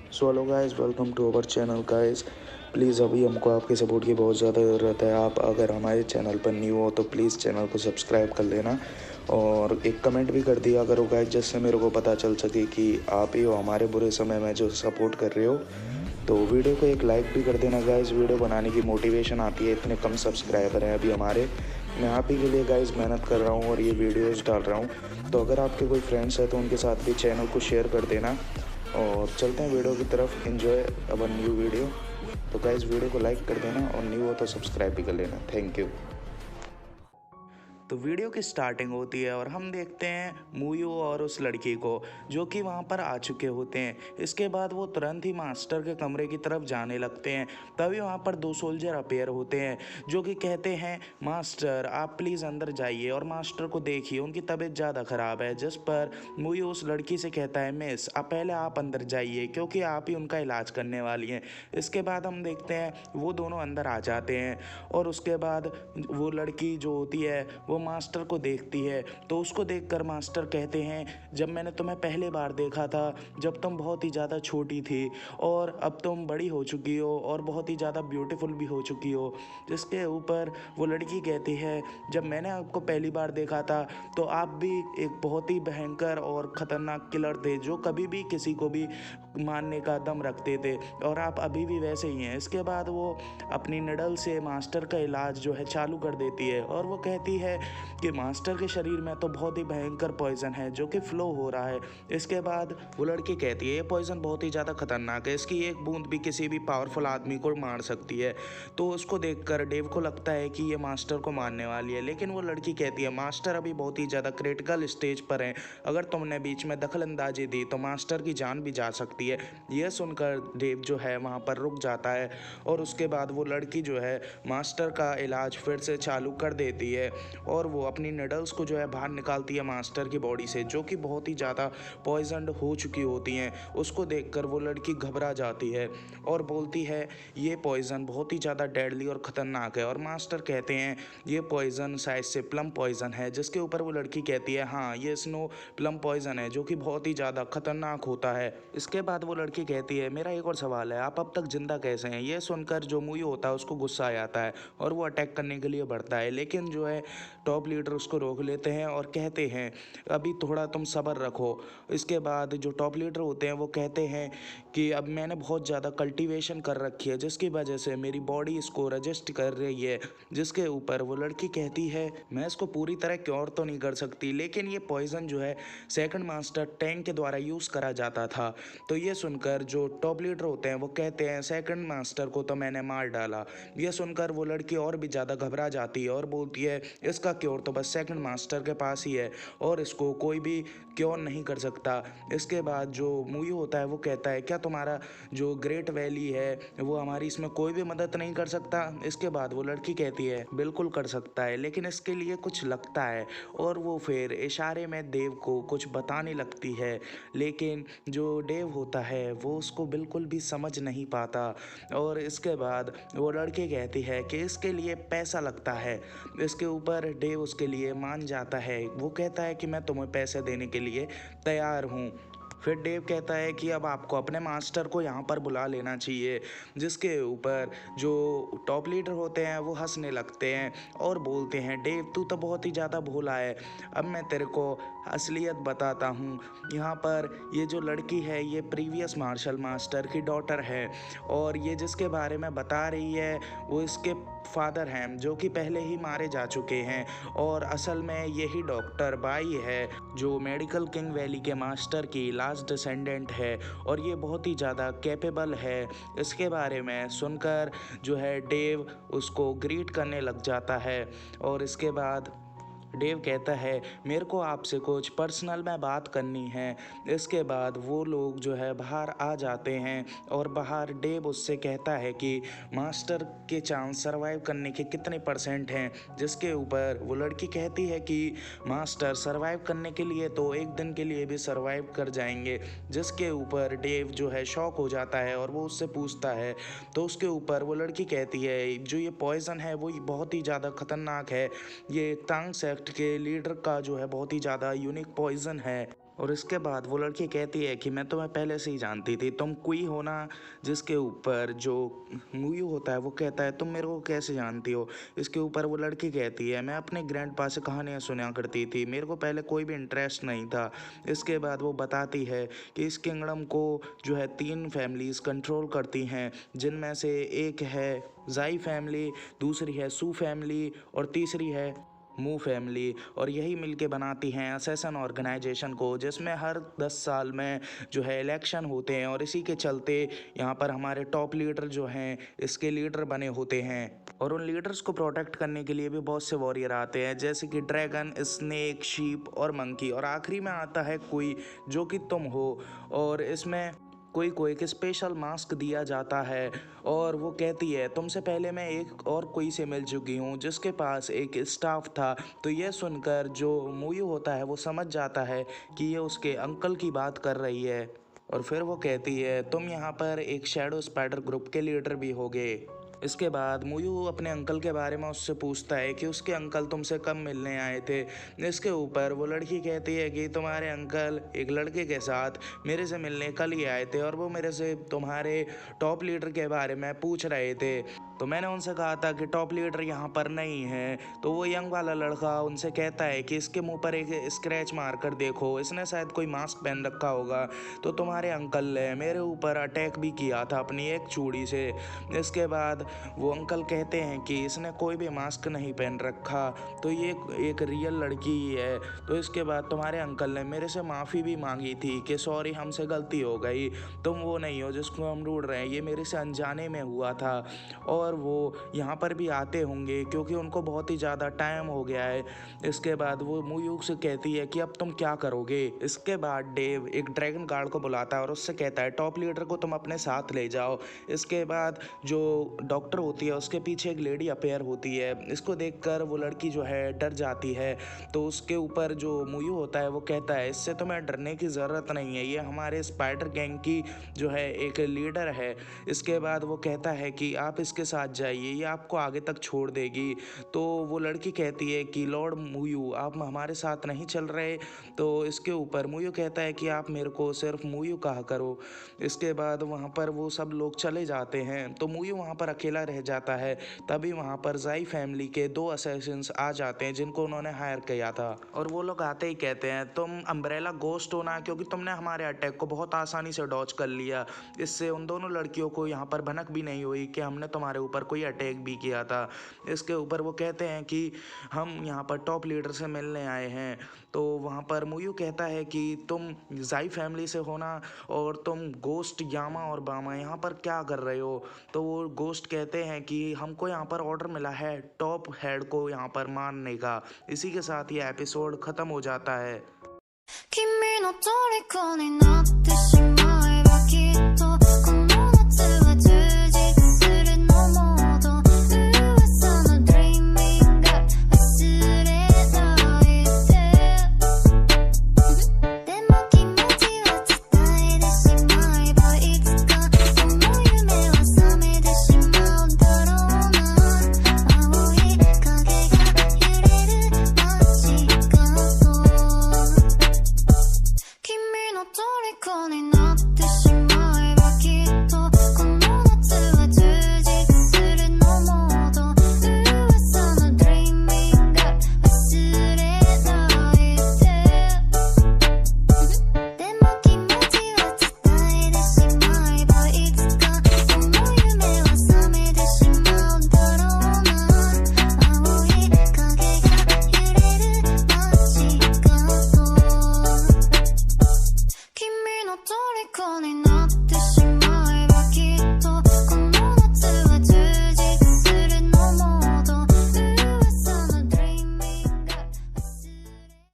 So hello guys, welcome to our channel guys. Please अभी हमको आपके सपोर्ट की बहुत ज़्यादा ज़रूरत है। आप अगर हमारे चैनल पर न्यू हो तो प्लीज़ चैनल को सब्सक्राइब कर लेना और एक कमेंट भी कर दिया करो गाइस, जिससे मेरे को पता चल सके कि आप ही हो हमारे बुरे समय में जो सपोर्ट कर रहे हो। तो वीडियो को एक लाइक भी कर देना गाइस। वीडियो बनाने की मोटिवेशन आती है, इतने कम सब्सक्राइबर हैं अभी हमारे। मैं आप ही के लिए गाइस मेहनत कर रहा हूँ और ये वीडियोज़ डाल रहा हूँ। तो अगर आपके कोई फ्रेंड्स हैं तो उनके साथ भी चैनल को शेयर कर देना। और चलते हैं वीडियो की तरफ। Enjoy our new video. तो गाइस वीडियो को लाइक कर देना और न्यू हो तो सब्सक्राइब भी कर लेना। Thank you. तो वीडियो की स्टार्टिंग होती है और हम देखते हैं मूयू और उस लड़की को जो कि वहाँ पर आ चुके होते हैं। इसके बाद वो तुरंत ही मास्टर के कमरे की तरफ जाने लगते हैं। तभी वहाँ पर दो सोल्जर अपीयर होते हैं जो कि कहते हैं, मास्टर आप प्लीज़ अंदर जाइए और मास्टर को देखिए, उनकी तबीयत ज़्यादा ख़राब है। जिस पर मूयू उस लड़की से कहता है, मिस आप पहले आप अंदर जाइए क्योंकि आप ही उनका इलाज करने वाली हैं। इसके बाद हम देखते हैं वो दोनों अंदर आ जाते हैं और उसके बाद वो लड़की जो होती है वो मास्टर को देखती है। तो उसको देखकर मास्टर कहते हैं, जब मैंने तुम्हें पहली बार देखा था जब तुम बहुत ही ज़्यादा छोटी थी और अब तुम बड़ी हो चुकी हो और बहुत ही ज़्यादा ब्यूटीफुल भी हो चुकी हो। जिसके ऊपर वो लड़की कहती है, जब मैंने आपको पहली बार देखा था तो आप भी एक बहुत ही भयंकर और ख़तरनाक किलर थे जो कभी भी किसी को भी मारने का दम रखते थे और आप अभी भी वैसे ही हैं। इसके बाद वो अपनी निडल से मास्टर का इलाज जो है चालू कर देती है और वो कहती है कि मास्टर के शरीर में तो बहुत ही भयंकर पॉइजन है जो कि फ्लो हो रहा है। इसके बाद वो लड़की कहती है, ये पॉइजन बहुत ही ज़्यादा खतरनाक है, इसकी एक बूंद भी किसी भी पावरफुल आदमी को मार सकती है। तो उसको देखकर डेव को लगता है कि ये मास्टर को मारने वाली है, लेकिन वो लड़की कहती है, मास्टर अभी बहुत ही ज़्यादा क्रिटिकल स्टेज पर हैं, अगर तुमने बीच में दखल अंदाजी दी तो मास्टर की जान भी जा सकती है। यह सुनकर डेव जो है वहाँ पर रुक जाता है और उसके बाद वो लड़की जो है मास्टर का इलाज फिर से चालू कर देती है और वो अपनी निडल्स को जो है बाहर निकालती है मास्टर की बॉडी से, जो कि बहुत ही ज़्यादा पॉइजनड हो चुकी होती हैं। उसको देखकर वो लड़की घबरा जाती है और बोलती है, ये पॉइजन बहुत ही ज़्यादा डेडली और ख़तरनाक है। और मास्टर कहते हैं, ये पॉइजन शायद से प्लम पॉइजन है। जिसके ऊपर वो लड़की कहती है, हाँ ये स्नो प्लम पॉइजन है जो कि बहुत ही ज़्यादा खतरनाक होता है। इसके बाद वो लड़की कहती है, मेरा एक और सवाल है, आप अब तक जिंदा कैसे हैं? ये सुनकर जो मूयू होता है उसको गुस्सा आ जाता है और वो अटैक करने के लिए बढ़ता है, लेकिन जो है टॉप लीडर उसको रोक लेते हैं और कहते हैं, अभी थोड़ा तुम सब्र रखो। इसके बाद जो टॉप लीडर होते हैं वो कहते हैं कि अब मैंने बहुत ज़्यादा कल्टीवेशन कर रखी है जिसकी वजह से मेरी बॉडी इसको रजिस्ट कर रही है। जिसके ऊपर वो लड़की कहती है, मैं इसको पूरी तरह क्योर तो नहीं कर सकती, लेकिन ये पॉइजन जो है सेकंड मास्टर टैंक के द्वारा यूज़ करा जाता था। तो ये सुनकर जो टॉप लीडर होते हैं वो कहते हैं, सेकंड मास्टर को तो मैंने मार डाला। ये सुनकर वो लड़की और भी ज़्यादा घबरा जाती है और बोलती है, इसका क्योर तो बस सेकंड मास्टर के पास ही है और इसको कोई भी क्योर नहीं कर सकता। इसके बाद जो मूवी होता है वो कहता है, क्या तुम्हारा जो ग्रेट वैली है वो हमारी इसमें कोई भी मदद नहीं कर सकता? इसके बाद वो लड़की कहती है, बिल्कुल कर सकता है, लेकिन इसके लिए कुछ लगता है। और वो फिर इशारे में देव को कुछ बताने लगती है, लेकिन जो डेव होता है वो उसको बिल्कुल भी समझ नहीं पाता। और इसके बाद वो लड़की कहती है कि इसके लिए पैसा लगता है। इसके ऊपर डेव उसके लिए मान जाता है। वो कहता है कि मैं तुम्हें पैसे देने के लिए तैयार हूँ। फिर डेव कहता है कि अब आपको अपने मास्टर को यहाँ पर बुला लेना चाहिए। जिसके ऊपर जो टॉप लीडर होते हैं वो हंसने लगते हैं और बोलते हैं, डेव तू तो बहुत ही ज़्यादा भोला है, अब मैं तेरे को असलियत बताता हूँ। यहाँ पर ये जो लड़की है ये प्रीवियस मार्शल मास्टर की डॉटर है और ये जिसके बारे में बता रही है वो इसके फादर हैं जो कि पहले ही मारे जा चुके हैं। और असल में यही डॉक्टर बाई है जो मेडिकल किंग वैली के मास्टर की लास्ट डिसेंडेंट है और ये बहुत ही ज़्यादा कैपेबल है। इसके बारे में सुनकर जो है डेव उसको ग्रीट करने लग जाता है और इसके बाद डेव कहता है, मेरे को आपसे कुछ पर्सनल में बात करनी है। इसके बाद वो लोग जो है बाहर आ जाते हैं और बाहर डेव उससे कहता है कि मास्टर के चांस सरवाइव करने के कितने % हैं? जिसके ऊपर वो लड़की कहती है कि मास्टर सरवाइव करने के लिए तो एक दिन के लिए भी सरवाइव कर जाएंगे। जिसके ऊपर डेव जो है शॉक हो जाता है और वो उससे पूछता है, तो उसके ऊपर वो लड़की कहती है, जो ये पॉइजन है वो बहुत ही ज़्यादा खतरनाक है, ये तांग सेक्ट के लीडर का जो है बहुत ही ज़्यादा यूनिक पॉइजन है। और इसके बाद वो लड़की कहती है कि मैं तुम्हें पहले से ही जानती थी, तुम कोई हो ना। जिसके ऊपर जो मुयू होता है वो कहता है तुम मेरे को कैसे जानती हो। इसके ऊपर वो लड़की कहती है मैं अपने ग्रैंडपा से कहानियाँ सुना करती थी, मेरे को पहले कोई भी इंटरेस्ट नहीं था। इसके बाद वो बताती है कि इस किंगडम को जो है 3 फैमिलीज़ कंट्रोल करती हैं, जिनमें से एक है जाई फैमिली, दूसरी है सू फैमिली और तीसरी है मू फैमिली। और यही मिलके बनाती हैं असैसन ऑर्गेनाइजेशन को, जिसमें हर 10 साल में जो है इलेक्शन होते हैं। और इसी के चलते यहाँ पर हमारे टॉप लीडर जो हैं इसके लीडर बने होते हैं। और उन लीडर्स को प्रोटेक्ट करने के लिए भी बहुत से वॉरियर आते हैं, जैसे कि ड्रैगन, स्नेक, शीप और मंकी। और आखिरी में आता है कोई, जो कि तुम हो। और इसमें कोई को एक स्पेशल मास्क दिया जाता है। और वो कहती है तुमसे पहले मैं एक और कोई से मिल चुकी हूँ जिसके पास एक स्टाफ था। तो यह सुनकर जो मुयू होता है वो समझ जाता है कि ये उसके अंकल की बात कर रही है। और फिर वो कहती है तुम यहाँ पर एक शैडो स्पाइडर ग्रुप के लीडर भी होगे। इसके बाद मुयू अपने अंकल के बारे में उससे पूछता है कि उसके अंकल तुमसे कब मिलने आए थे। इसके ऊपर वो लड़की कहती है कि तुम्हारे अंकल एक लड़के के साथ मेरे से मिलने कल ही आए थे और वो मेरे से तुम्हारे टॉप लीडर के बारे में पूछ रहे थे। तो मैंने उनसे कहा था कि टॉप लीडर यहाँ पर नहीं है। तो वो यंग वाला लड़का उनसे कहता है कि इसके मुंह पर एक स्क्रैच मार कर देखो, इसने शायद कोई मास्क पहन रखा होगा। तो तुम्हारे अंकल ने मेरे ऊपर अटैक भी किया था अपनी एक चूड़ी से। इसके बाद वो अंकल कहते हैं कि इसने कोई भी मास्क नहीं पहन रखा, तो ये एक रियल लड़की ही है। तो इसके बाद तुम्हारे अंकल ने मेरे से माफ़ी भी मांगी थी कि सॉरी हमसे गलती हो गई, तुम वो नहीं हो जिसको हम ढूंढ रहे हैं, ये मेरे से अनजाने में हुआ था। और वो यहाँ पर भी आते होंगे क्योंकि उनको बहुत ही ज़्यादा टाइम हो गया है। इसके बाद वो मुयूक से कहती है कि अब तुम क्या करोगे। इसके बाद डेव एक ड्रैगन गार्ड को बुलाता है और उससे कहता है टॉप लीडर को तुम अपने साथ ले जाओ। इसके बाद जो डॉक्टर होती है उसके पीछे एक लेडी अपेयर होती है। इसको देखकर वो लड़की जो है डर जाती है। तो उसके ऊपर जो मुयू होता है वो कहता है इससे तुम्हें डरने की ज़रूरत नहीं है, ये हमारे स्पाइडर गैंग की जो है एक लीडर है। इसके बाद वो कहता है कि आप इसके साथ जाइए, ये आपको आगे तक छोड़ देगी। तो वो लड़की कहती है कि लॉर्ड मुयू आप हमारे साथ नहीं चल रहे। तो इसके ऊपर मुयू कहता है कि आप मेरे को सिर्फ मुयू कहा करो। इसके बाद वहाँ पर वो सब लोग चले जाते हैं। तो मुयू वहाँ पर अकेला रह जाता है। तभी वहाँ पर जाई फैमिली के 2 असैसिन्स आ जाते हैं जिनको उन्होंने हायर किया था। और वो लोग आते ही कहते हैं तुम अम्ब्रेला गोस्ट हो ना, क्योंकि तुमने हमारे अटैक को बहुत आसानी से डॉज कर लिया। इससे उन दोनों लड़कियों को यहाँ पर भनक भी नहीं हुई कि हमने तुम्हारे ऊपर कोई अटैक भी किया था। इसके ऊपर वो कहते हैं कि हम यहाँ पर टॉप लीडर से मिलने आए हैं। तो वहाँ पर मुयू कहता है कि तुम जाई फैमिली से हो ना, और तुम गोस्ट यामा और बामा यहाँ पर क्या कर रहे हो। तो वो गोस्ट कहते हैं कि हमको यहाँ पर ऑर्डर मिला है टॉप हेड को यहाँ पर मारने का। इसी के साथ ये एपिसोड ख़त्म हो जाता है।